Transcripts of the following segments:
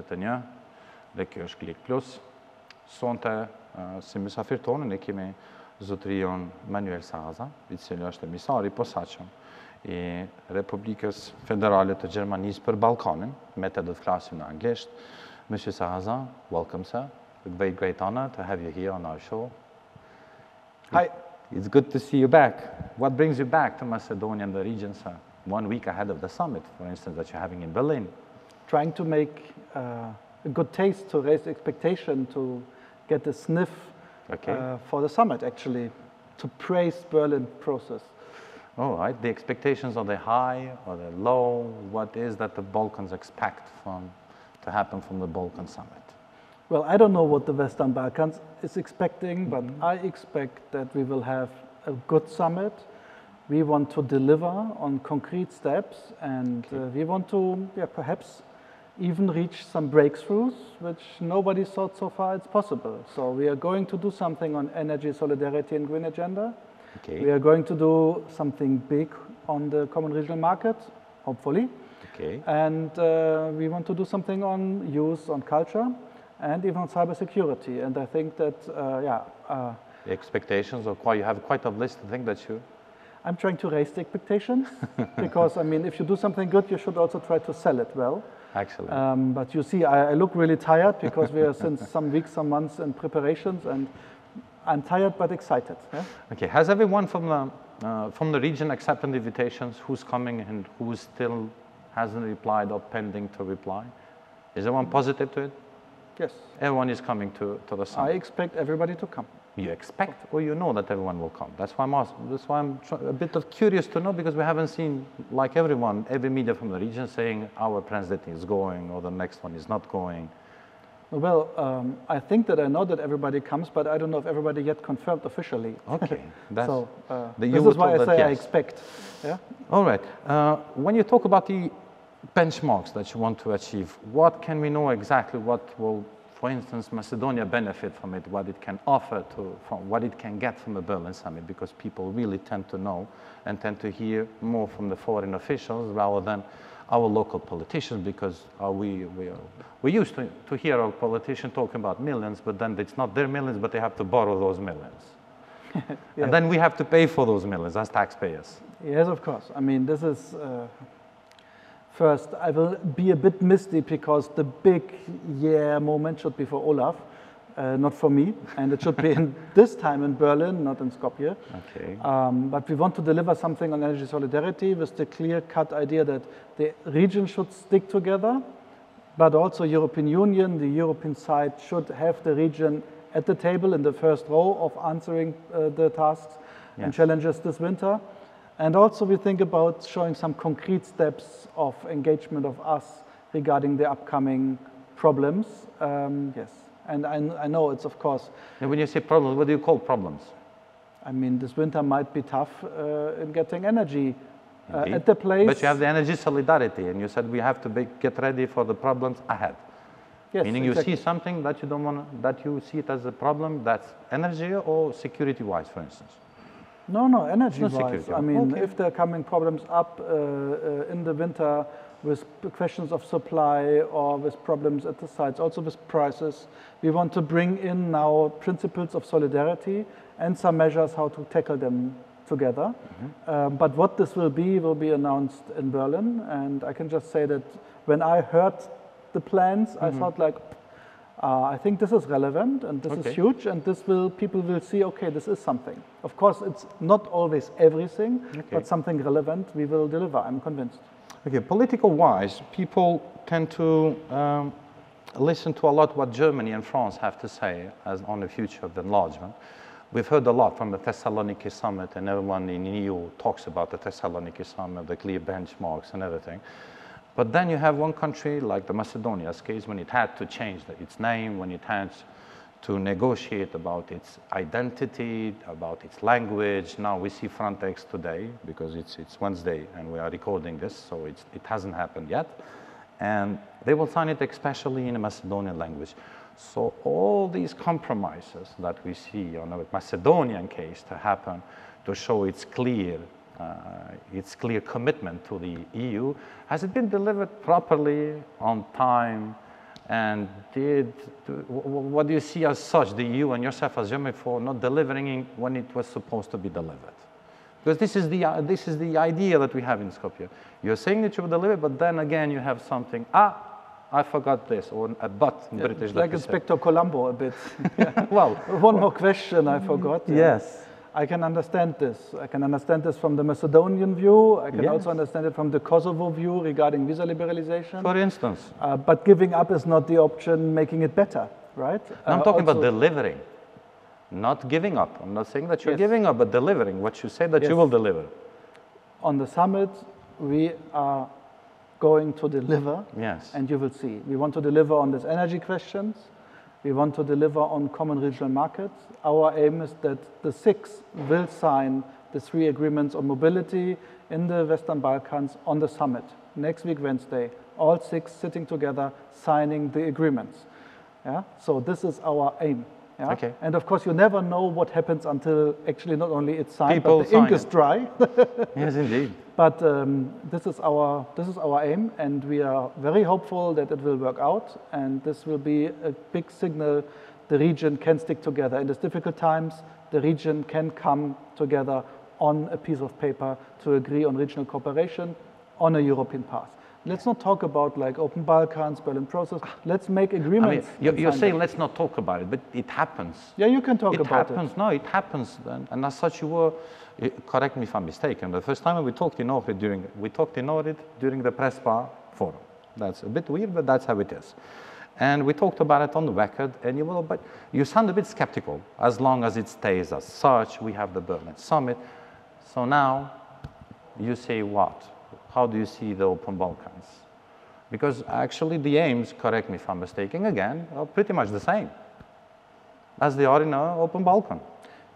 21, dhe kjo është Klik Plus. Sonte, si mysafir tonë, ne kemi zotërion Manuel Sarazin, i cili është emisari i posaçëm i Republikës Federale të Gjermanisë për Ballkanin, me të do të flasim në anglisht. Monsieur Sarazin, welcome, sir. A great honor to have you here on our show. Hi. It's good to see you back. What brings you back to Macedonia and the region, sir? 1 week ahead of the summit, for instance, that you're having in Berlin. Trying to make a good taste, to raise expectation, to get a sniff for the summit, actually, to praise Berlin process. All right. The expectations, are they high or they low? What is that the Balkans expect to happen from the Balkan summit? Well, I don't know what the Western Balkans is expecting, but I expect that we will have a good summit. We want to deliver on concrete steps, and we want to perhaps even reach some breakthroughs, which nobody thought so far it's possible. So we are going to do something on energy solidarity and green agenda. Okay. We are going to do something big on the common regional market, hopefully. Okay. And we want to do something on youth, on culture, and even on cybersecurity. And I think that, the expectations are you have quite a list. I think that you... I'm trying to raise the expectations because, I mean, if you do something good, you should also try to sell it well. Actually. But you see, I look really tired because we are since some weeks, some months in preparations, and I'm tired but excited. Yeah? Okay. Has everyone from the region accepted the invitations? Who's coming and who still hasn't replied or pending to reply? Is everyone positive to it? Yes. Everyone is coming to the summit. I expect everybody to come. You expect, or you know that everyone will come? That's why I'm asking. That's why I'm a bit curious to know, because we haven't seen, like everyone, every media from the region saying our president is going or the next one is not going. Well, I think that I know that everybody comes, but I don't know if everybody yet confirmed officially. Okay. So this is why I say I expect. Yeah. All right. When you talk about the benchmarks that you want to achieve, what can we know exactly? What will, for instance, Macedonia benefit from it? What it can offer what it can get from the Berlin summit? Because people really tend to know and tend to hear more from the foreign officials rather than our local politicians, because we used to hear our politicians talking about millions, but then it's not their millions, but they have to borrow those millions. Yeah. And then we have to pay for those millions as taxpayers. Yes, of course. I mean, this is, first, I will be a bit misty because the big moment should be for Olaf, not for me. And it should be this time in Berlin, not in Skopje. Okay. But we want to deliver something on energy solidarity with the clear-cut idea that the region should stick together, but also European Union, the European side should have the region at the table in the first row of answering the tasks and challenges this winter. And also we think about showing some concrete steps of engagement of us regarding the upcoming problems. Yes, and I know it's of course... And when you say problems, what do you call problems? I mean, this winter might be tough in getting energy at the place. But you have the energy solidarity, and you said we have to get ready for the problems ahead. Yes, meaning exactly. You see something that you don't want, that you see it as a problem, that's energy or security-wise, for instance? No, energy-wise. I mean, okay. If there are coming problems up in the winter with questions of supply or with problems at the sites, also with prices, we want to bring in now principles of solidarity and some measures how to tackle them together. Mm-hmm. But what this will be announced in Berlin. And I can just say that when I heard the plans, I thought like, I think this is relevant and this is huge, and people will see, okay, this is something. Of course, it's not always everything, but something relevant we will deliver, I'm convinced. Okay, political-wise, people tend to listen to a lot what Germany and France have to say on the future of the enlargement. We've heard a lot from the Thessaloniki summit, and everyone in the EU talks about the Thessaloniki summit, the clear benchmarks and everything. But then you have one country like the Macedonia's case, when it had to change its name, when it had to negotiate about its identity, about its language. Now we see Frontex today, because it's Wednesday and we are recording this, so it hasn't happened yet. And they will sign it especially in the Macedonian language. So all these compromises that we see on the Macedonian case to happen, to show its clear commitment to the EU, has it been delivered properly, on time, And what do you see as such, the EU and yourself as Germany, for not delivering when it was supposed to be delivered? Because this is the idea that we have in Skopje. You're saying that you will deliver, but then again you have something, I forgot this, or a but in British. Like Inspector Columbo a bit. Well, one more question I forgot. Yes. I can understand this. I can understand this from the Macedonian view. I can also understand it from the Kosovo view regarding visa liberalization. For instance. But giving up is not the option, making it better, right? No, I'm talking about delivering, not giving up. I'm not saying that you're giving up, but delivering what you say that you will deliver. On the summit, we are going to deliver, and you will see. We want to deliver on these energy questions. We want to deliver on common regional markets. Our aim is that the 6 will sign the 3 agreements on mobility in the Western Balkans on the summit. Next week, Wednesday, all 6 sitting together, signing the agreements. Yeah? So this is our aim. Yeah? Okay. And of course, you never know what happens until actually not only it's signed, but the ink is dry. Yes, indeed. But this is our aim, and we are very hopeful that it will work out, and this will be a big signal the region can stick together. In these difficult times, the region can come together on a piece of paper to agree on regional cooperation on a European path. Let's not talk about like open Balkans, Berlin process. Let's make agreements. I mean, you're saying let's not talk about it, but it happens. Yeah, you can talk about it. It happens. No, it happens. And as such, you were, correct me if I'm mistaken, the first time we talked in Ohrid during the Prespa forum. That's a bit weird, but that's how it is. And we talked about it on the record, and but you sound a bit skeptical. As long as it stays as such, we have the Berlin summit. So now, you say what? How do you see the open Balkans? Because actually the aims, correct me if I'm mistaken again, are pretty much the same as they are in an open Balkan.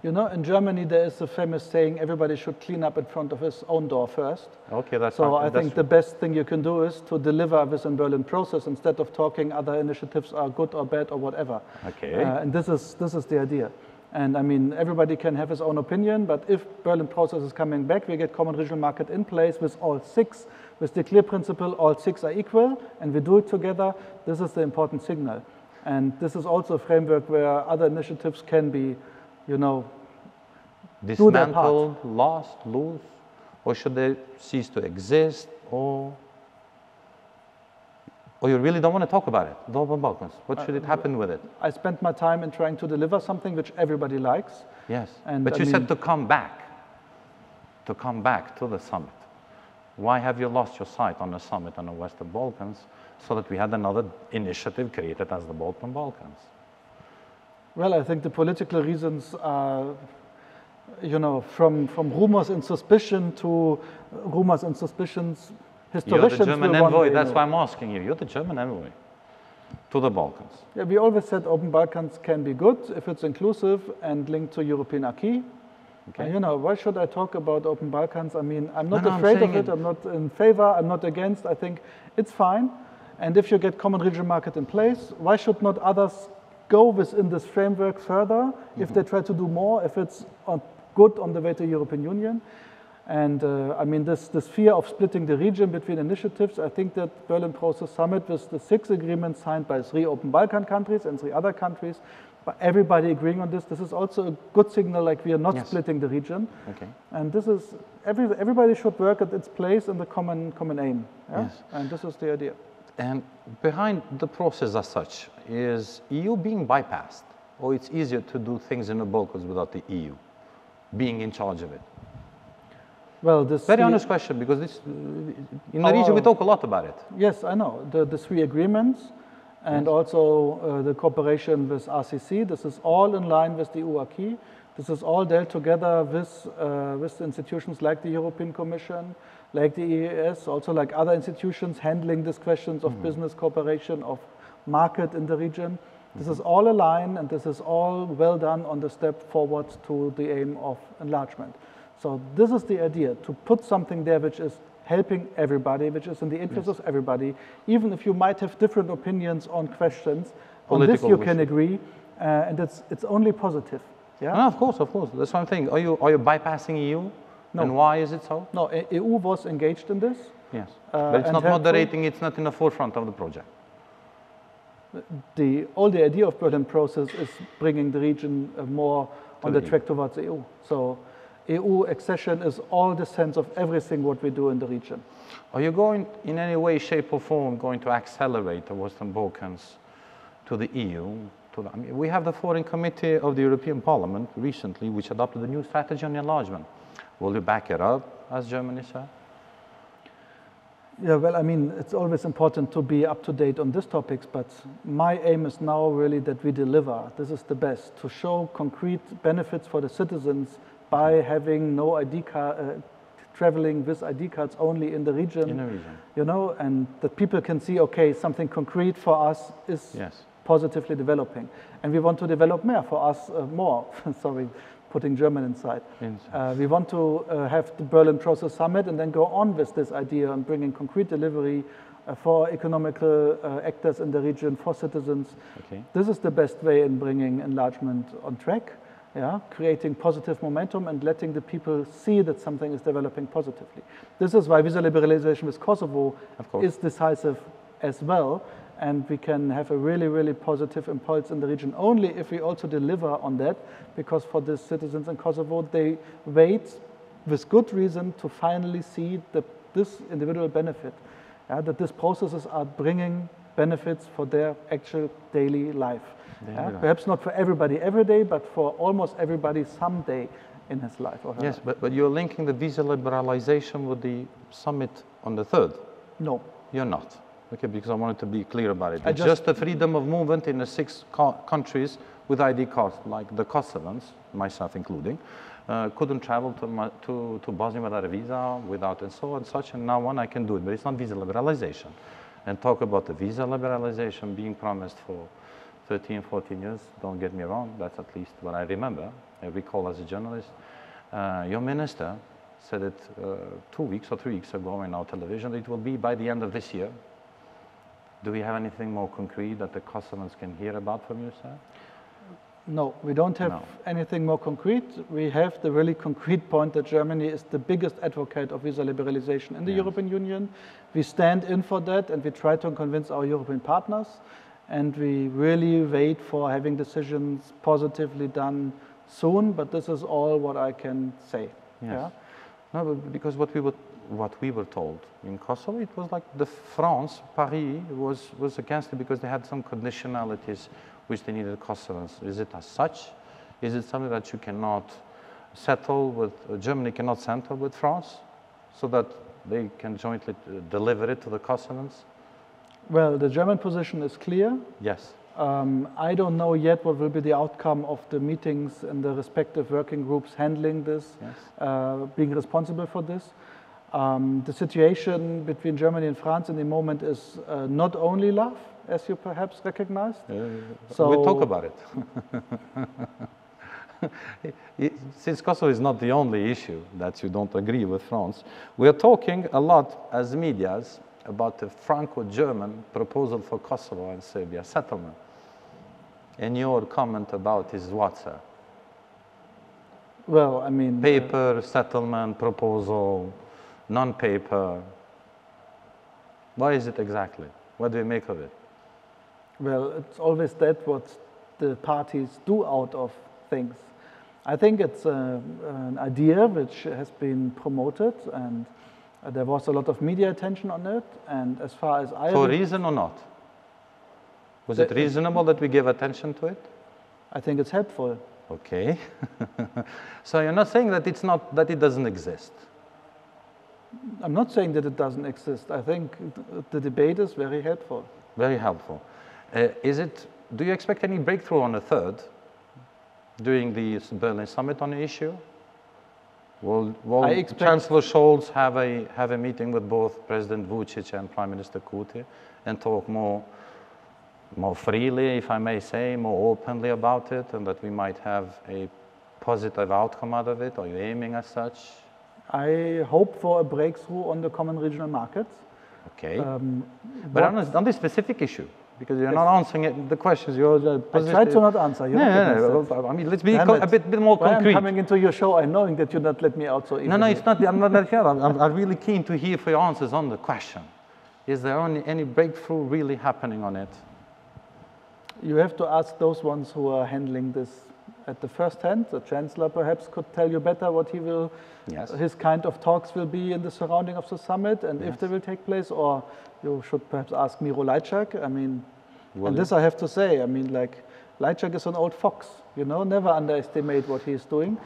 You know, in Germany there is a famous saying, everybody should clean up in front of his own door first. Okay, that's so I think the best thing you can do is to deliver this in Berlin process instead of talking other initiatives are good or bad or whatever. Okay. And this is the idea. And I mean, everybody can have his own opinion, but if Berlin process is coming back, we get common regional market in place with all 6, with the clear principle, all 6 are equal, and we do it together. This is the important signal. And this is also a framework where other initiatives can be, you know, dismantled, lost, lose, or should they cease to exist, or you really don't want to talk about it, the open Balkans? What should it happen with it? I spent my time in trying to deliver something which everybody likes. Yes, and but you said to come back to the summit. Why have you lost your sight on the summit on the Western Balkans so that we had another initiative created as the open Balkans? Well, I think the political reasons are, you know, from rumors and suspicion to rumors and suspicions. You're the German envoy, that's why I'm asking you. You're the German envoy to the Balkans. Yeah, we always said open Balkans can be good if it's inclusive and linked to European acquis. Okay. And, you know, why should I talk about open Balkans? I mean, I'm not afraid of it, I'm not in favor, I'm not against. I think it's fine. And if you get common regional market in place, why should not others go within this framework further if they try to do more, if it's good on the way to European Union? And I mean, this fear of splitting the region between initiatives, I think that Berlin Process Summit with the 6 agreements signed by 3 open Balkan countries and 3 other countries, but everybody agreeing on this is also a good signal, like we are not splitting the region. Okay. And this is, everybody should work at its place in the common aim. Yeah? Yes. And this is the idea. And behind the process as such, is EU being bypassed? Or it's easier to do things in the Balkans without the EU being in charge of it? Well, this very honest question, because this, in the region we talk a lot about it. Yes, I know. The 3 agreements and also the cooperation with RCC, this is all in line with the EU acquis. This is all dealt together with institutions like the European Commission, like the EES, also like other institutions handling these questions of business cooperation, of market in the region. This is all aligned, and this is all well done on the step forward to the aim of enlargement. So this is the idea, to put something there which is helping everybody, which is in the interest of everybody, even if you might have different opinions on questions. On this you can agree, and it's only positive. Yeah? No, of course. That's one thing. Are you bypassing EU? No. And why is it so? No, EU was engaged in this. Yes, but it's not moderating, it's not in the forefront of the project. all the idea of Berlin process is bringing the region more on the track towards the EU. So EU accession is all the sense of everything what we do in the region. Are you going, in any way, shape or form, going to accelerate the Western Balkans to the EU? I mean, we have the Foreign Committee of the European Parliament recently, which adopted a new strategy on enlargement. Will you back it up, as Germany said? Yeah, well, I mean, it's always important to be up to date on these topics, but my aim is now really that we deliver. This is the best, to show concrete benefits for the citizens by having no ID card, traveling with ID cards only in the region. In the region. You know, and that people can see, okay, something concrete for us is positively developing. And we want to develop more for us, more, sorry, putting German inside. We want to have the Berlin Process Summit and then go on with this idea and bringing concrete delivery for economical actors in the region, for citizens. Okay. This is the best way in bringing enlargement on track, creating positive momentum and letting the people see that something is developing positively. This is why visa liberalization with Kosovo is decisive as well. And we can have a really, really positive impulse in the region only if we also deliver on that, because for the citizens in Kosovo, they wait with good reason to finally see that this individual benefit, that these processes are bringing benefits for their actual daily life. Perhaps not for everybody every day, but for almost everybody someday in his life. Or her life. But you're linking the visa liberalization with the summit on the 3rd? No. You're not. Okay, because I wanted to be clear about it. It's just the freedom of movement in the 6 countries with ID cards, like the Kosovans, myself including, couldn't travel to Bosnia without a visa, without and so on, such, and now I can do it, but it's not visa liberalization. And talk about the visa liberalization being promised for 13, 14 years, don't get me wrong, that's at least what I remember, I recall as a journalist. Your minister said it 2 weeks or 3 weeks ago in our television, it will be by the end of this year. Do we have anything more concrete that the Kosovans can hear about from you, sir? No, we don't have anything more concrete. We have the really concrete point that Germany is the biggest advocate of visa liberalization in the European Union. We stand in for that and we try to convince our European partners. And we really wait for having decisions positively done soon, but this is all what I can say. Yes. No, but because what we were told in Kosovo, it was like France, Paris was against it because they had some conditionalities which they needed Kosovans. Is it as such? Is it something that you cannot settle with, Germany cannot settle with France so that they can jointly deliver it to the Kosovans? Well, the German position is clear. Yes. I don't know yet what will be the outcome of the meetings and the respective working groups handling this, being responsible for this. The situation between Germany and France in the moment is not only love, as you perhaps recognized. So we'll talk about it. Since Kosovo is not the only issue that you don't agree with France, we are talking a lot as medias about the Franco-German proposal for Kosovo and Serbia settlement. And your comment about is what, sir? Well, I mean... Paper, settlement, proposal, non-paper. What is it exactly? What do you make of it? Well, it's always that what the parties do out of things. I think it's an idea which has been promoted, and there was a lot of media attention on it, and as far as I... For reason or not? Was it reasonable that we give attention to it? I think it's helpful. Okay. So you're not saying that it's not, that it doesn't exist? I'm not saying that it doesn't exist. I think the debate is very helpful. Very helpful. Do you expect any breakthrough on the 3rd during the Berlin summit on the issue? Will Chancellor Scholz have a meeting with both President Vučić and Prime Minister Kurti and talk more freely, if I may say, more openly about it, and that we might have a positive outcome out of it? Are you aiming as such? I hope for a breakthrough on the common regional markets. Okay. But on this specific issue, because you're not answering the questions. I tried to not answer. I mean, let's be a bit more concrete. I'm coming into your show, I'm knowing that you not let me out so easily. No, it's not. I'm not that here. I'm really keen to hear for your answers on the question. Is there any breakthrough really happening on it? you have to ask those ones who are handling this at the first hand. The chancellor perhaps could tell you better what he will, Yes. his kind of talks will be in the surrounding of the summit and if they will take place, or you should perhaps ask Miro Lajčák. I mean, and this I have to say, I mean, like, Lajčák is an old fox, you know, never underestimate what he's doing.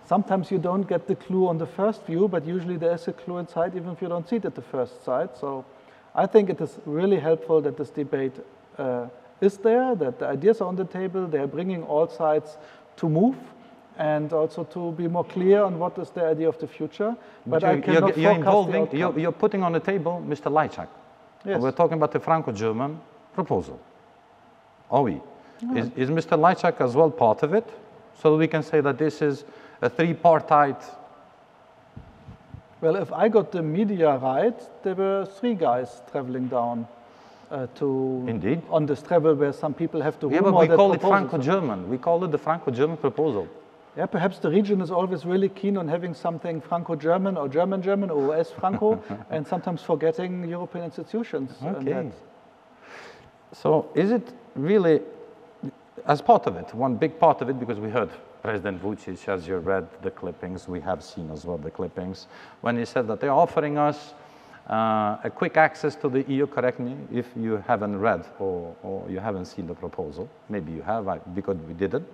Sometimes you don't get the clue on the first view, but usually there is a clue inside, even if you don't see it at the first sight. So I think it is really helpful that this debate is there, that the ideas are on the table, they are bringing all sides to move, and also to be more clear on what is the idea of the future. But I cannot forecast the outcome. You're putting on the table Mr. Lajčák. Yes. We're talking about the Franco-German proposal. Are we? Is Mr. Lajčák as well part of it? So we can say that this is a three-partite. Well, if I got the media right, there were 3 guys traveling down Indeed. on this travel where some people have to Yeah, but we call it Franco-German. We call it the Franco-German proposal. Yeah, perhaps the region is always really keen on having something Franco-German or German-German or US-Franco, and sometimes forgetting European institutions. Okay. So is it really, as part of it, one big part of it, because we heard President Vučić, as you read the clippings, we have seen as well the clippings, when he said that they're offering us a quick access to the EU. Correct me if you haven't read or you haven't seen the proposal. Maybe you have, because we didn't.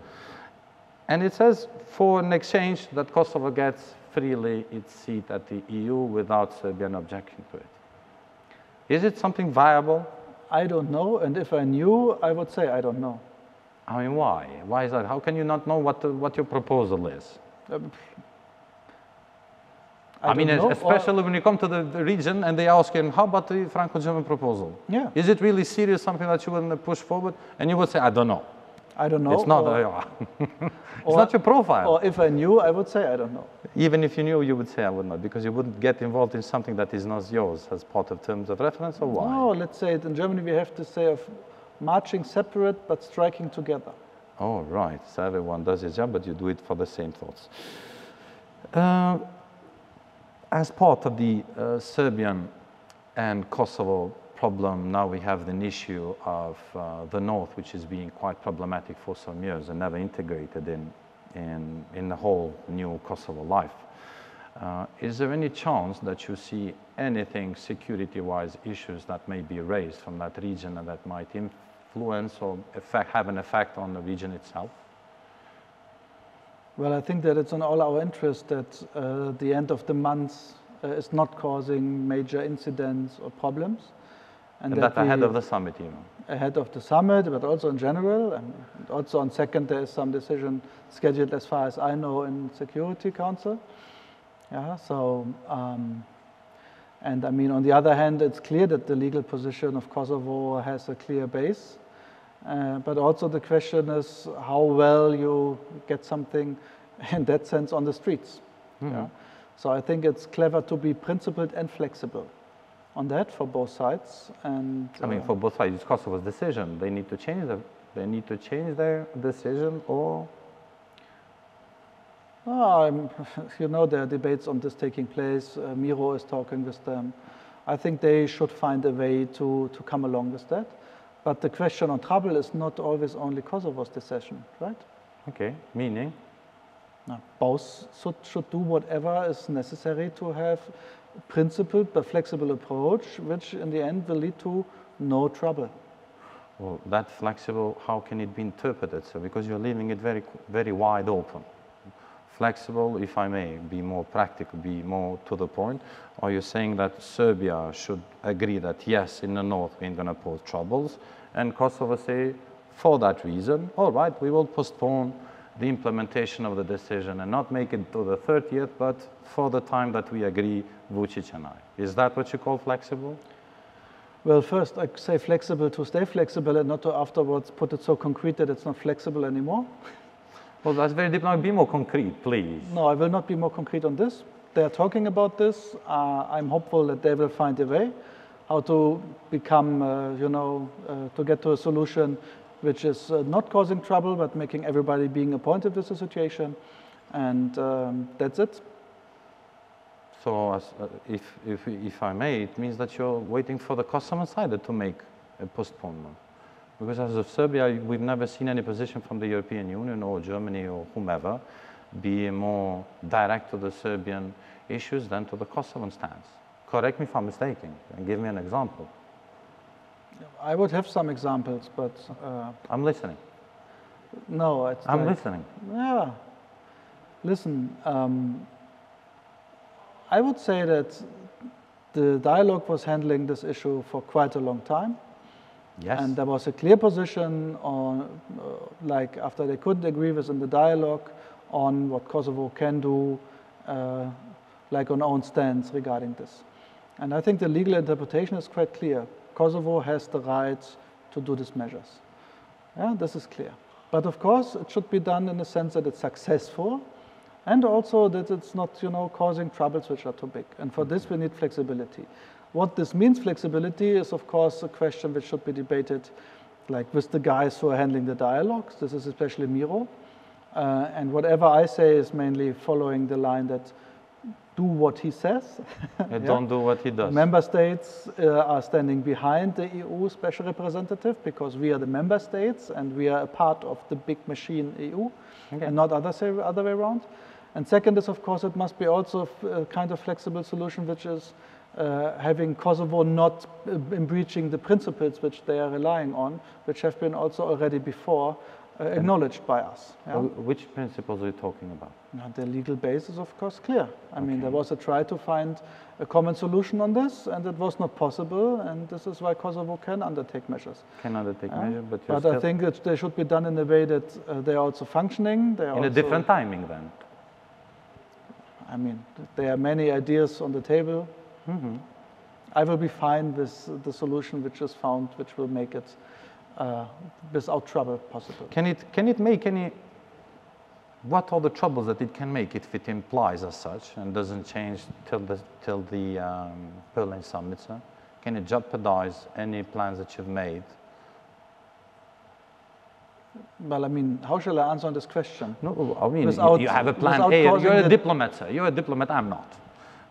And it says, for an exchange, that Kosovo gets freely its seat at the EU without Serbian objection to it. Is it something viable? I don't know, and if I knew, I would say I don't know. I mean, why? Why is that? How can you not know what your proposal is? I mean, especially when you come to the region and they ask you, how about the Franco-German proposal? Yeah. Is it really serious, something that you wouldn't push forward? And you would say, I don't know. I don't know. It's not, it's not your profile. Or if I knew, I would say I don't know. Even if you knew, you would say I would not, because you wouldn't get involved in something that is not yours as part of terms of reference, or why? No, let's say it in Germany we have to say of marching separate but striking together. Oh, right. So everyone does his job, but you do it for the same thoughts. As part of the Serbian and Kosovo problem, now we have an issue of the north, which is being quite problematic for some years and never integrated in the whole new Kosovo life. Is there any chance that you see anything security-wise issues that may be raised from that region and that might influence or have an effect on the region itself? Well, I think that it's in all our interest that the end of the month is not causing major incidents or problems. And that ahead of the summit, even? Ahead of the summit, but also in general. And also on 2nd, there is some decision scheduled, as far as I know, in Security Council. Yeah, so, and I mean, on the other hand, it's clear that the legal position of Kosovo has a clear base. But also the question is how well you get something in that sense on the streets. Mm-hmm. Yeah? So I think it's clever to be principled and flexible on that for both sides. And I mean, for both sides, it's Kosovo's decision. They need to change their decision, or you know, there are debates on this taking place. Miro is talking with them. I think they should find a way to come along with that. But the question on trouble is not always only Kosovo's decision, right? Okay, meaning? No, both should do whatever is necessary to have a principled but flexible approach, which in the end will lead to no trouble. Well, that flexible, how can it be interpreted? So, because you're leaving it very, very wide open. Flexible, if I may, be more practical, be more to the point. Are you saying that Serbia should agree that yes, in the north we ain't going to pose troubles, and Kosovo say, for that reason, all right, we will postpone the implementation of the decision and not make it to the 30th, but for the time that we agree, Vučić and I. Is that what you call flexible? Well, first I say flexible to stay flexible and not to afterwards put it so concrete that it's not flexible anymore. Well, that's very deep. Now, be more concrete, please. No, I will not be more concrete on this. They are talking about this. I'm hopeful that they will find a way how to become, to get to a solution which is not causing trouble, but making everybody being appointed with the situation. And that's it. So if I may, it means that you're waiting for the Kosovo side to make a postponement. Because as of Serbia, we've never seen any position from the European Union or Germany or whomever be more direct to the Serbian issues than to the Kosovan stance. Correct me if I'm mistaken, and give me an example. I would have some examples, but I'm listening. no, it's I'm like, listening. Yeah. Listen, I would say that the dialogue was handling this issue for quite a long time. Yes. And there was a clear position on, like after they couldn't agree within the dialogue on what Kosovo can do, like on own stance regarding this. And I think the legal interpretation is quite clear. Kosovo has the right to do these measures. Yeah, this is clear. But of course, it should be done in the sense that it's successful and also that it's not, causing troubles which are too big. And for this, we need flexibility. What this means, flexibility, is of course a question which should be debated like with the guys who are handling the dialogues. This is especially Miro. And whatever I say is mainly following the line that do what he says. Yeah. Don't do what he does. Member states are standing behind the EU special representative because we are the member states and we are a part of the big machine EU, okay, and not other way around. And second is, of course, it must be also a kind of flexible solution which is having Kosovo not breaching the principles which they are relying on, which have been also already before acknowledged by us. Yeah? Which principles are you talking about? Now, the legal base is, of course, clear. I mean, there was a try to find a common solution on this, and it was not possible, and this is why Kosovo can undertake measures. Can undertake measures, but I think that they should be done in a way that they are also functioning. They are in a different timing, then? I mean, there are many ideas on the table. Mm-hmm. I will be fine with the solution which is found, which will make it without trouble possible. Can it make any, what are the troubles that it can make if it implies as such and doesn't change till the Berlin summit, sir? Can it jeopardize any plans that you've made? Well, I mean, how shall I answer on this question? No, I mean, you have a plan A. You're a diplomat, sir. You're a diplomat, I'm not.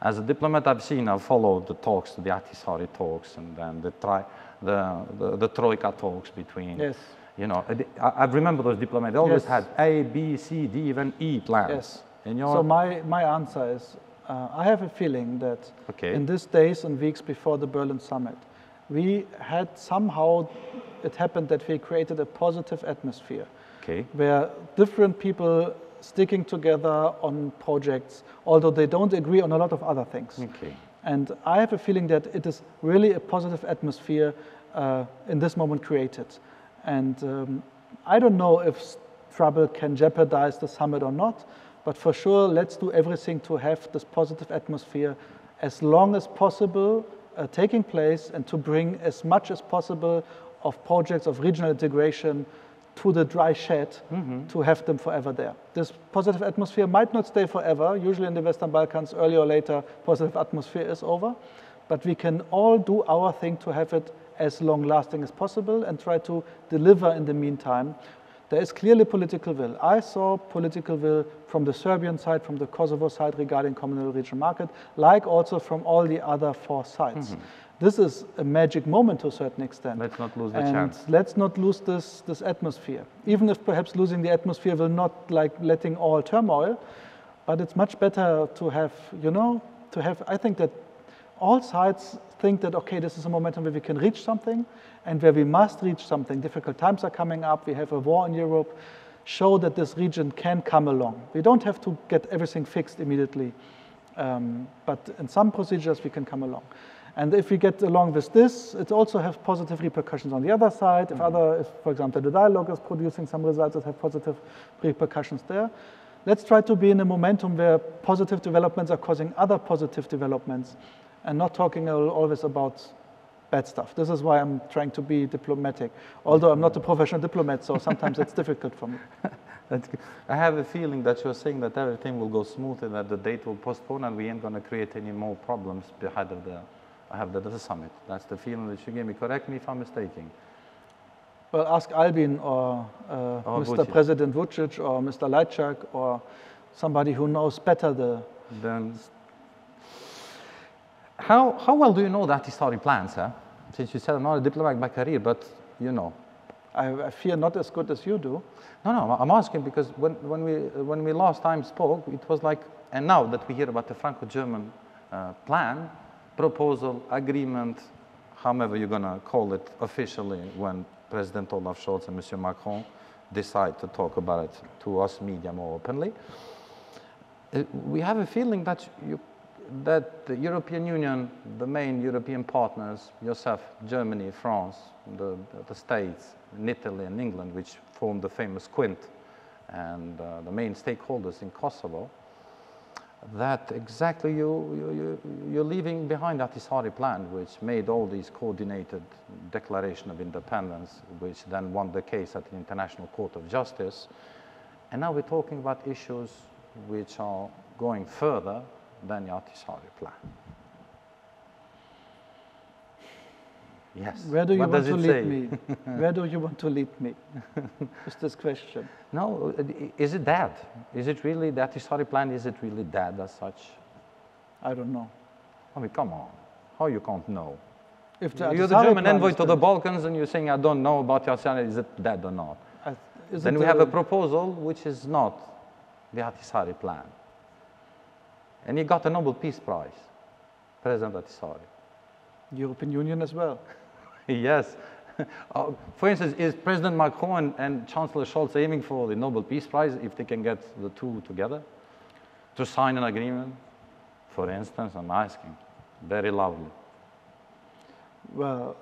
As a diplomat, I've followed the talks, the Ahtisaari talks, and then the Troika talks between, yes, I remember those diplomats, they always had A, B, C, D, even E plans. Yes. So my answer is, I have a feeling that in these days and weeks before the Berlin summit, we had somehow, it happened that we created a positive atmosphere where different people sticking together on projects, although they don't agree on a lot of other things. And I have a feeling that it is really a positive atmosphere in this moment created. And I don't know if trouble can jeopardize the summit or not, but for sure, let's do everything to have this positive atmosphere as long as possible taking place and to bring as much as possible of projects of regional integration to the dry shed to have them forever there. This positive atmosphere might not stay forever. Usually in the Western Balkans, earlier or later, positive atmosphere is over. But we can all do our thing to have it as long-lasting as possible and try to deliver in the meantime. There is clearly political will. I saw political will from the Serbian side, from the Kosovo side regarding communal regional market, like also from all the other four sides. This is a magic moment to a certain extent. Let's not lose the chance. Let's not lose this atmosphere. Even if perhaps losing the atmosphere will not like letting all turmoil, but it's much better to have, I think that all sides think that, okay, this is a momentum where we can reach something and where we must reach something. Difficult times are coming up. We have a war in Europe. Show that this region can come along. We don't have to get everything fixed immediately, but in some procedures we can come along. And if we get along with this, it also has positive repercussions on the other side. If, for example, the dialogue is producing some results that have positive repercussions there. Let's try to be in a momentum where positive developments are causing other positive developments and not talking always about bad stuff. This is why I'm trying to be diplomatic, although I'm not a professional diplomat, so sometimes it's difficult for me. That's good. I have a feeling that you're saying that everything will go smooth and that the date will postpone and we ain't going to create any more problems behind the summit. That's the feeling that you gave me. Correct me if I'm mistaken. Well, ask Albin or Mr. Vucic. President Vucic or Mr. Lajčák or somebody who knows better Then, how well do you know the Ahtisaari plans, huh? Since you said I'm not a diplomat by career, but you know. I fear not as good as you do. No, I'm asking because when we last time spoke, it was like, and now that we hear about the Franco-German plan, proposal, agreement, however you're going to call it officially, when President Olaf Scholz and Monsieur Macron decide to talk about it to us media more openly, we have a feeling that that the European Union, the main European partners, yourself, Germany, France, the States, and Italy and England, which form the famous Quint, and the main stakeholders in Kosovo, that exactly you're leaving behind that Ahtisaari plan, which made all these coordinated declaration of independence, which then won the case at the International Court of Justice. And now we're talking about issues which are going further than the Ahtisaari plan. Yes. Where do you want to lead me? Where do you want to lead me? Is this question? No, is it dead? Is it really, the Ahtisaari plan, is it really dead as such? I don't know. I mean, come on. How you can't know? If You're the German envoy to the Balkans and you're saying, I don't know about the Ahtisaari, is it dead or not? Then we have a proposal which is not the Ahtisaari plan. And he got a Nobel Peace Prize, President Ahtisaari. European Union as well. Yes. For instance, is President Macron and Chancellor Scholz aiming for the Nobel Peace Prize if they can get the two together to sign an agreement? For instance, I'm asking. Very lovely. Well,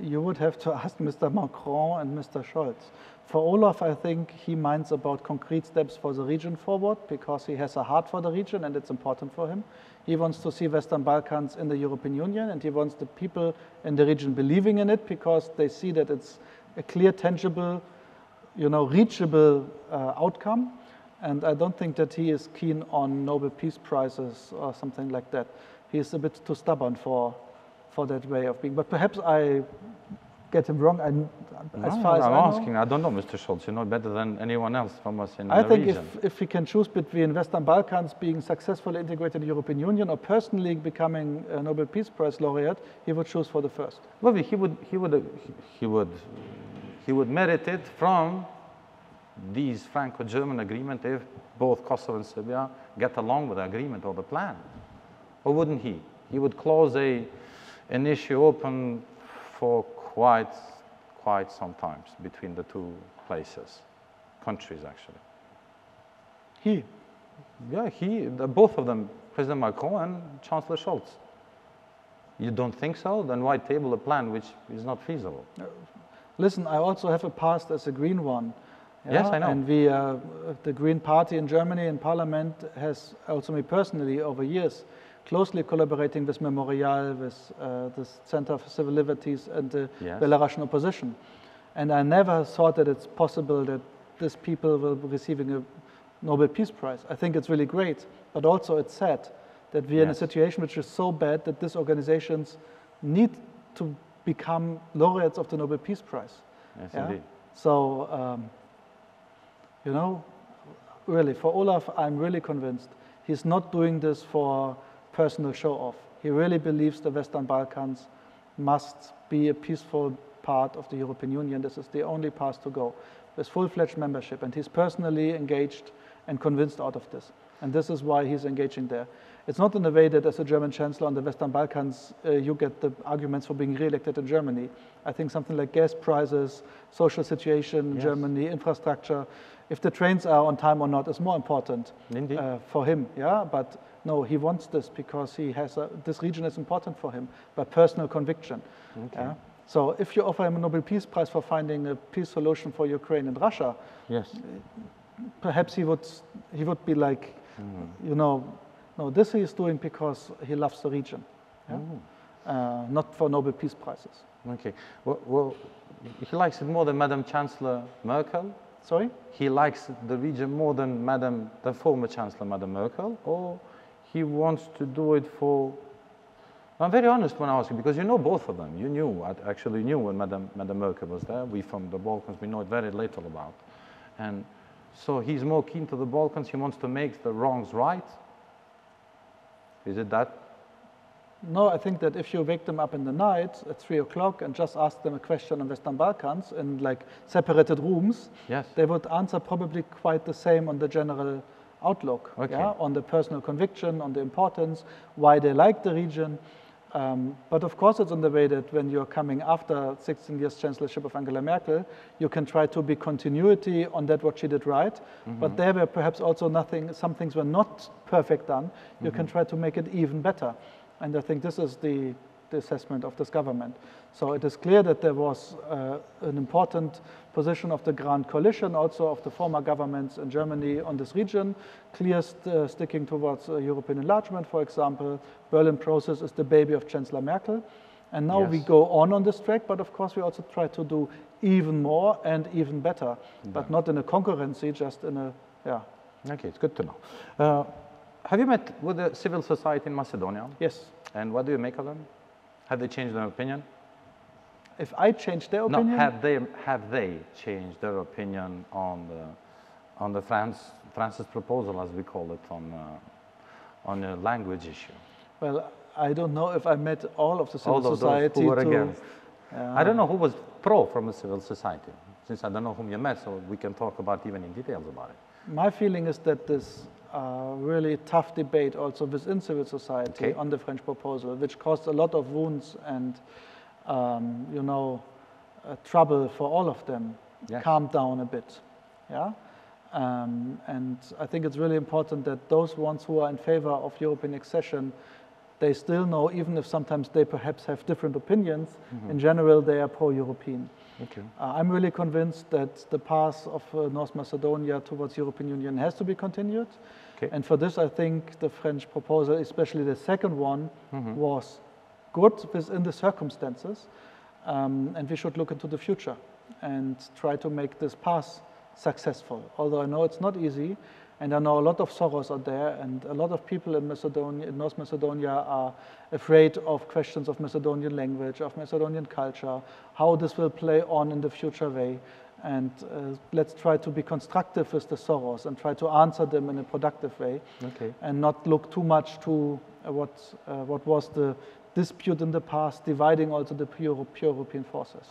you would have to ask Mr. Macron and Mr. Scholz. For Olaf, I think he minds about concrete steps for the region forward because he has a heart for the region and it's important for him. He wants to see Western Balkans in the European Union and he wants the people in the region believing in it because they see that it's a clear, tangible, reachable outcome. And I don't think that he is keen on Nobel Peace Prizes or something like that. He is a bit too stubborn for that way of being. But perhaps I get him wrong. As far as I'm asking, I don't know, Mr. Scholz, you know better than anyone else from us in the region. I think if he can choose between Western Balkans being successfully integrated in the European Union or personally becoming a Nobel Peace Prize laureate, he would choose for the first. Well, he would merit it from these Franco-German agreement if both Kosovo and Serbia get along with the agreement or the plan. Or wouldn't he? He would close an issue open for quite some times between the two countries actually. He? Yeah, both of them, President Macron and Chancellor Scholz. You don't think so? Then why table a plan which is not feasible? Listen, I also have a past as a Green one. Yeah? Yes, I know. And the Green Party in Germany in Parliament has also me personally over years closely collaborating with Memorial, with the Center for Civil Liberties and the Belarusian opposition. And I never thought that it's possible that these people will be receiving a Nobel Peace Prize. I think it's really great, but also it's sad that we're in a situation which is so bad that these organizations need to become laureates of the Nobel Peace Prize. Yes, indeed. So, really, for Olaf, I'm really convinced he's not doing this for personal show-off. He really believes the Western Balkans must be a peaceful part of the European Union. This is the only path to go, with full-fledged membership. And he's personally engaged and convinced out of this. And this is why he's engaging there. It's not in a way that as a German chancellor on the Western Balkans, you get the arguments for being re-elected in Germany. I think something like gas prices, social situation in Germany, infrastructure, if the trains are on time or not is more important for him. Yeah, but no, he wants this because he has this region is important for him by personal conviction. Okay. Yeah? So if you offer him a Nobel Peace Prize for finding a peace solution for Ukraine and Russia, perhaps he would be like, no, this he is doing because he loves the region, not for Nobel Peace Prizes. Okay. Well, he likes it more than Madam Chancellor Merkel. Sorry? He likes the region more than the former Chancellor, Madam Merkel, or he wants to do it for... I'm very honest when I ask you, because you know both of them. You knew, actually knew when Madam Merkel was there. We from the Balkans, we know it very little about. And so he's more keen to the Balkans. He wants to make the wrongs right. Is it that? No, I think that if you wake them up in the night at 3 o'clock and just ask them a question on Western Balkans in like separated rooms, Yes. they would answer probably quite the same on the general outlook, Okay. yeah, on the personal conviction, on the importance, why they like the region. But of course, it's in the way that when you're coming after 16 years chancellorship of Angela Merkel, you can try to be continuity on that what she did right. But there were perhaps also some things were not perfect done. You can try to make it even better. And I think this is the assessment of this government. So it is clear that there was an important position of the Grand Coalition, also of the former governments in Germany on this region, clear sticking towards European enlargement, for example. Berlin process is the baby of Chancellor Merkel. And now we go on this track, but of course we also try to do even more and even better, but not in a concurrency, just in a, Okay, it's good to know. Have you met with the civil society in Macedonia? Yes. And what do you make of them? Have they changed their opinion? If I change their opinion? No, have they changed their opinion on the France's proposal, as we call it, on a language issue? Well, I don't know if I met all of the civil all of society. Those who were against. I don't know who was pro from the civil society, since I don't know whom you met, so we can talk about even in details about it. My feeling is that this really tough debate also within civil society on the French proposal, which caused a lot of wounds and trouble for all of them, calmed down a bit. Yeah. And I think it's really important that those ones who are in favor of European accession, they still know, even if sometimes they perhaps have different opinions, in general they are pro-European. Okay. I'm really convinced that the path of North Macedonia towards European Union has to be continued. Okay. And for this, I think the French proposal, especially the second one, was good within the circumstances. And we should look into the future and try to make this path successful. Although I know it's not easy, and I know a lot of sorrows are there, and a lot of people in Macedonia, in North Macedonia, are afraid of questions of Macedonian language, of Macedonian culture, how this will play on in the future way. And let's try to be constructive with the sorrows and try to answer them in a productive way, and not look too much to what was the dispute in the past, dividing also the pure European forces.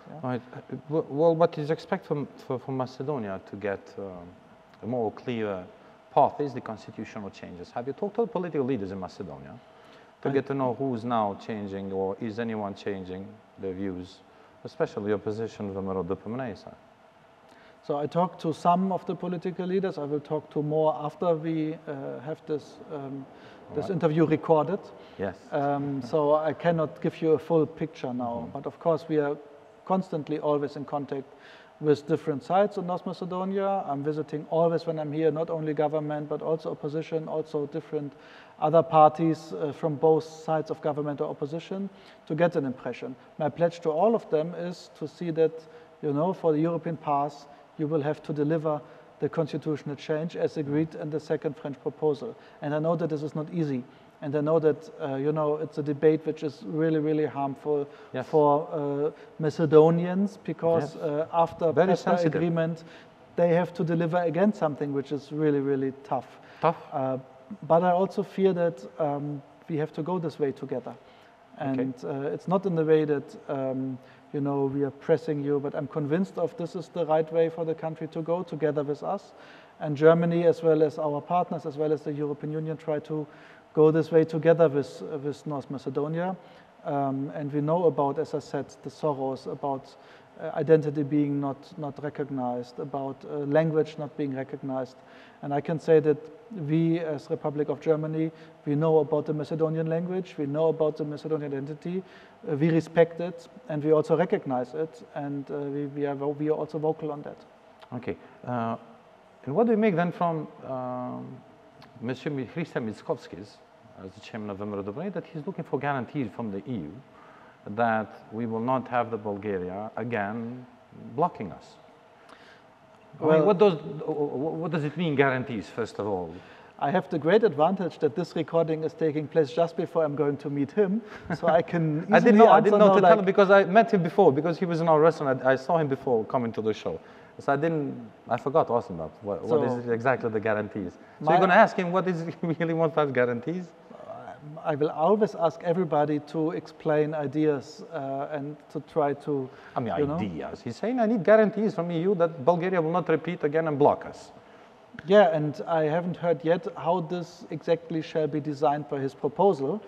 Yeah? Right. Well, what is expected from Macedonia to get a more clear path is the constitutional changes. Have you talked to the political leaders in Macedonia to get to know who's now changing, or is anyone changing their views, especially the opposition from the Dupămânei side? So I talked to some of the political leaders. I will talk to more after we have this interview recorded. Yes. So I cannot give you a full picture now. But of course, we are constantly always in contact with different sides in North Macedonia. I'm visiting always when I'm here, not only government, but also opposition, also different other parties from both sides of government or opposition to get an impression. My pledge to all of them is to see that, for the European path, you will have to deliver the constitutional change as agreed in the second French proposal. And I know that this is not easy. And I know that, it's a debate which is really, really harmful for Macedonians, because after PESA agreement, they have to deliver again something which is really, really tough. But I also fear that we have to go this way together. And it's not in the way that, we are pressing you, but I'm convinced of this is the right way for the country to go together with us. And Germany, as well as our partners, as well as the European Union, try to go this way together with North Macedonia. And we know about, as I said, the sorrows, about identity being not recognized, about language not being recognized. And I can say that we, as Republic of Germany, we know about the Macedonian language, we know about the Macedonian identity, we respect it, and we also recognize it, and we are also vocal on that. Okay. And what do you make then from Mr. Christian Michalskis, as the chairman of the Dupămânei, that he's looking for guarantees from the EU that we will not have the Bulgaria again blocking us? Well, what does it mean, guarantees, first of all? I have the great advantage that this recording is taking place just before I'm going to meet him, so I can easily I didn't know to tell him, because I met him before, because he was in our restaurant. I saw him before coming to the show. So I forgot to ask him about what is exactly the guarantees. So you're going to ask him what is he really wants as guarantees? I will always ask everybody to explain ideas and to try to, I mean, you know. ideas. He's saying, I need guarantees from EU that Bulgaria will not repeat again and block us. Yeah, and I haven't heard yet how this exactly shall be designed by his proposal.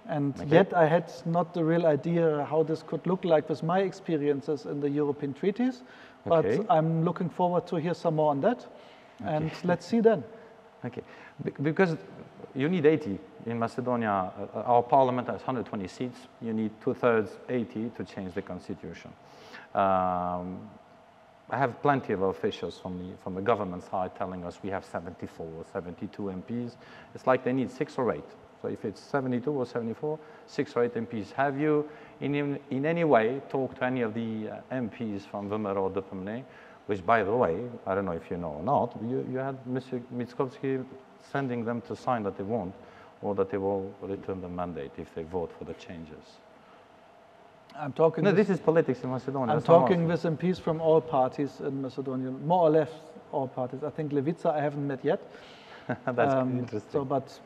And yet I had not the real idea how this could look like with my experiences in the European treaties. But I'm looking forward to hear some more on that. And let's see then. Okay, because you need 80 in Macedonia. Our parliament has 120 seats. You need 2/3, 80 to change the constitution. I have plenty of officials from the government side telling us we have 74 or 72 MPs. It's like they need 6 or 8. So if it's 72 or 74, 6 or 8 MPs. Have you in any way talked to any of the MPs from Vimmer or Dupemne, which, by the way, I don't know if you know or not, you had Mr. Mickovski sending them to sign that they won't, or that they will return the mandate if they vote for the changes. I'm talking. No, this is politics in Macedonia. I'm talking with MPs from all parties in Macedonia, more or less all parties. I think Levica I haven't met yet. That's interesting. So, but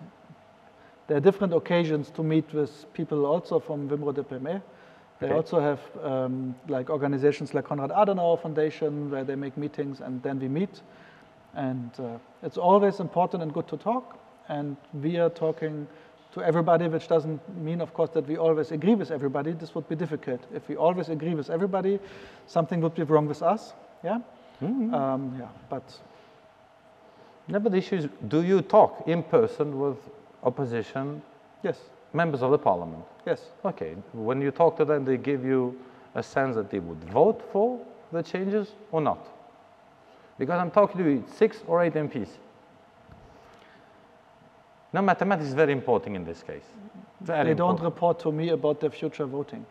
there are different occasions to meet with people also from Vimro de Peme. They also have like organizations like Konrad Adenauer Foundation where they make meetings and then we meet. And it's always important and good to talk. And we are talking to everybody, which doesn't mean, of course, that we always agree with everybody. This would be difficult. If we always agree with everybody, something would be wrong with us. Yeah. Yeah. But the issue is, do you talk in person with opposition? Yes. Members of the parliament? Yes. Okay. When you talk to them, they give you a sense that they would vote for the changes or not? Because I'm talking to you 6 or 8 MPs. Now, mathematics is very important in this case. They don't report to me about their future voting.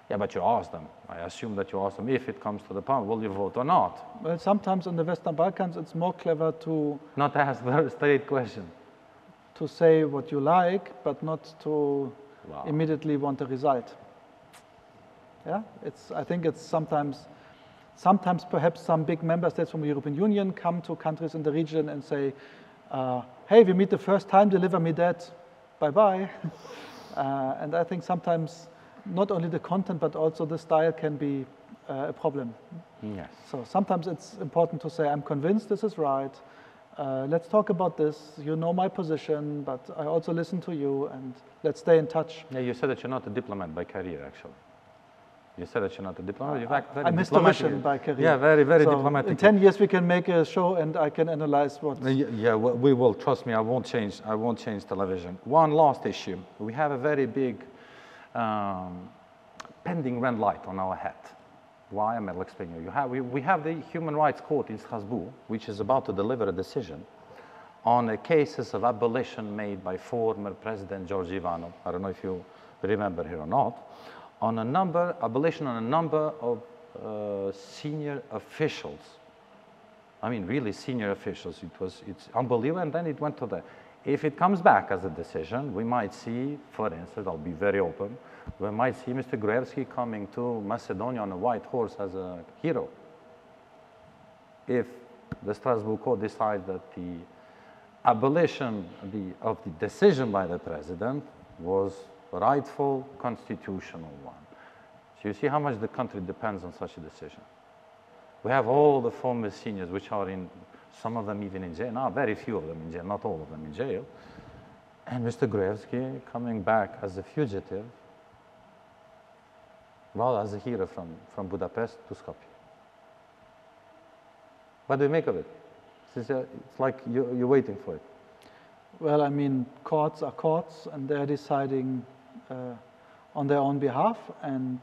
Yeah, but you ask them. I assume that you ask them if it comes to the parliament, will you vote or not? Well, sometimes in the Western Balkans, it's more clever to not ask the straight question. To say what you like, but not to immediately want a result. Yeah, I think it's sometimes perhaps some big member states from the European Union come to countries in the region and say, hey, we meet the first time, deliver me that, bye-bye. And I think sometimes not only the content, but also the style can be a problem. Yes. So sometimes it's important to say, I'm convinced this is right. Let's talk about this. You know my position, but I also listen to you, and let's stay in touch. Yeah, you said that you're not a diplomat by career, actually. You said that you're not a diplomat. In fact, I'm historian by career. Yeah, very, very diplomatic. In 10 years, we can make a show, and I can analyze what. Yeah, we will. Trust me, I won't change television. One last issue. We have a very big pending red light on our head. Why? I'll explain you. We have the Human Rights Court in Strasbourg, which is about to deliver a decision on cases of abolition made by former President George Ivanov. I don't know if you remember here or not. Abolition on a number of senior officials. I mean, really senior officials. It's unbelievable, and then it went to if it comes back as a decision, we might see, for instance, I'll be very open, we might see Mr. Gruevski coming to Macedonia on a white horse as a hero. If the Strasbourg Court decides that the abolition of the decision by the president was rightful, constitutional one. So you see how much the country depends on such a decision. We have all the former seniors, which are in, some of them even in jail, now very few of them in jail, not all of them in jail. And Mr. Gruevski coming back as a fugitive, well, as a hero from Budapest to Skopje. What do you make of it? It's like you're waiting for it. Well, I mean, courts are courts, and they're deciding on their own behalf, and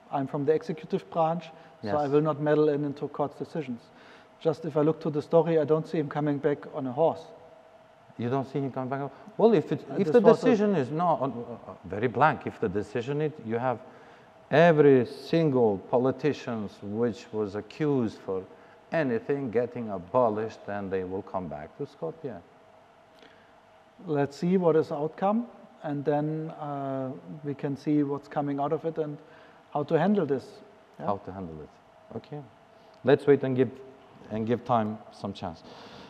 I'm from the executive branch, so I will not meddle into court's decisions. Just if I look to the story, I don't see him coming back on a horse. You don't see him coming back? Well, if the decision is not very blank, if the decision is, you have every single politician which was accused for anything getting abolished, and they will come back to Skopje. Let's see what is the outcome, and then we can see what's coming out of it and how to handle this. Yeah? How to handle it. Okay. Let's wait and give time some chance.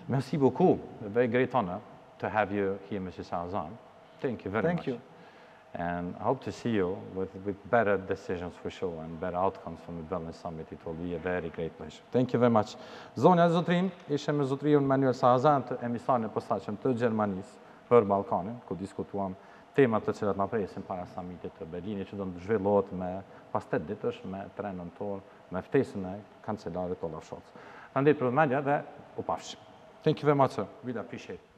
Merci beaucoup. A very great honor to have you here, Mr. Sarazin. Thank you very much. Thank you. And I hope to see you with better decisions for sure and better outcomes from the Wellness Summit. It will be a very great pleasure. Thank you very much. Zonja Zotrin, ishe me zotriun Manuel Sarazin të emisionin e posaçëm të Gjermanisë për Ballkanin, ku diskutuam temat të cilat na presin para summitit të Berlinit, që do të zhvillohet pas 8 ditësh me 3 nëntor, me ftesën e kancelarit Olaf Scholz. Faleminderit për vëmendje dhe u pafshim. Thank you very much, sir. Really appreciate it.